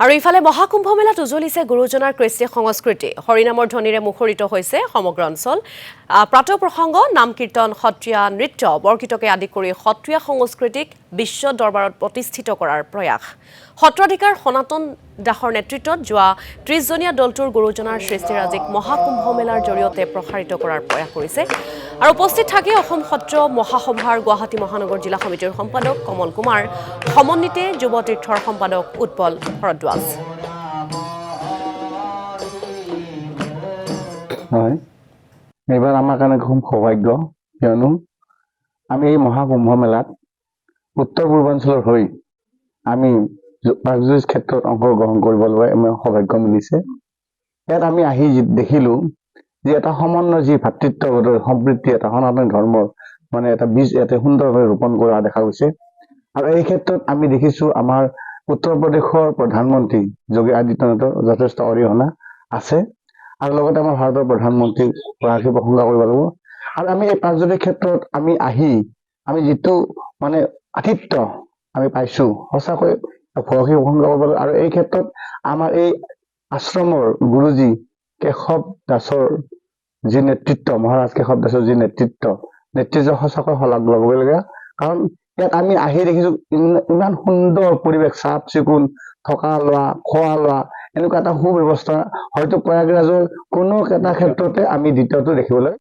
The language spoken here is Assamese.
আৰু ইফালে মহাকুম্ভ মেলাত উজলিছে গুৰুজনাৰ কৃষ্টি সংস্কৃতি হৰিনামৰ ধ্বনিৰে মুখৰিত হৈছে সমগ্ৰ অঞ্চল প্ৰাত প্ৰসংগ নাম কীৰ্তন সত্ৰীয়া নৃত্য বৰগীতকে আদি কৰি সত্ৰীয়া সংস্কৃতিক বিশ্ব দৰবাৰত প্ৰতিষ্ঠিত কৰাৰ প্ৰয়াস সত্ৰাধিকাৰ সনাতন দাসৰ নেতৃত্বত যোৱা ৩০ জনীয়া দলটোৰ গুৰুজনাৰ সৃষ্টিৰাজিক মহাকুম্ভ মেলাৰ জৰিয়তে প্ৰসাৰিত কৰাৰ প্ৰয়াস কৰিছে আৰু উপস্থিত থাকে অসম সত্ৰ মহাসভাৰ গুৱাহাটী মহানগৰ জিলা সমিতিৰ সম্পাদক কমল কুমাৰ সমন্বিতে যুৱ তীৰ্থৰ সম্পাদক উৎপল ভৰদ্বাজ হয় এবাৰ আমাৰ কাৰণে খুব সৌভাগ্য কিয়নো আমি এই মহাকুম্ভ মেলাত উত্তৰ পূৰ্বাঞ্চলৰ হৈ আমি প্ৰাগজ্যোতিষ ক্ষেত্ৰত অংশগ্ৰহণ কৰিবলৈ আমাৰ সৌভাগ্য মিলিছে ইয়াত আমি আহি দেখিলো যে এটা সমন্বয় যি ভাতৃত্ববোধৰ সম্প্ৰীতি এটা সনাতন ধৰ্মৰ মানে এটা বীজ ইয়াতে সুন্দৰভাৱে ৰোপণ কৰা দেখা গৈছে আৰু এই ক্ষেত্ৰত আমি দেখিছো আমাৰ উত্তৰ প্ৰদেশৰ প্ৰধানমন্ত্ৰী যোগী আদিত্যনাথৰ যথেষ্ট অৰিহণা আছে আৰু লগতে আমাৰ ভাৰতৰ প্ৰধানমন্ত্ৰী গৰাকী প্ৰশংসা কৰিব লাগিব আৰু আমি এই প্ৰাগজ্যোতিষ ক্ষেত্ৰত আমি আহি আমি যিটো মানে আতিথ্য আমি পাইছো সঁচাকৈ ভৰসী প্ৰশংসা কৰিব লাগিব আৰু এই ক্ষেত্ৰত আমাৰ এই আশ্ৰমৰ গুৰুজী কেশৱ দাসৰ যি নেতৃত্ব মহাৰাজ কেশৱ দাসৰ যি নেতৃত্ব সঁচাকৈ শলাগ ল'বলগীয়া কাৰণ ইয়াত আমি আহি দেখিছো ইমান সুন্দৰ পৰিৱেশ চাফ চিকুণ থকা লোৱা খোৱা লোৱা এনেকুৱা এটা সুব্যৱস্থা হয়তো প্ৰয়াগৰাজৰ কোনো এটা ক্ষেত্ৰতে আমি দ্বিতীয়টো দেখিবলৈ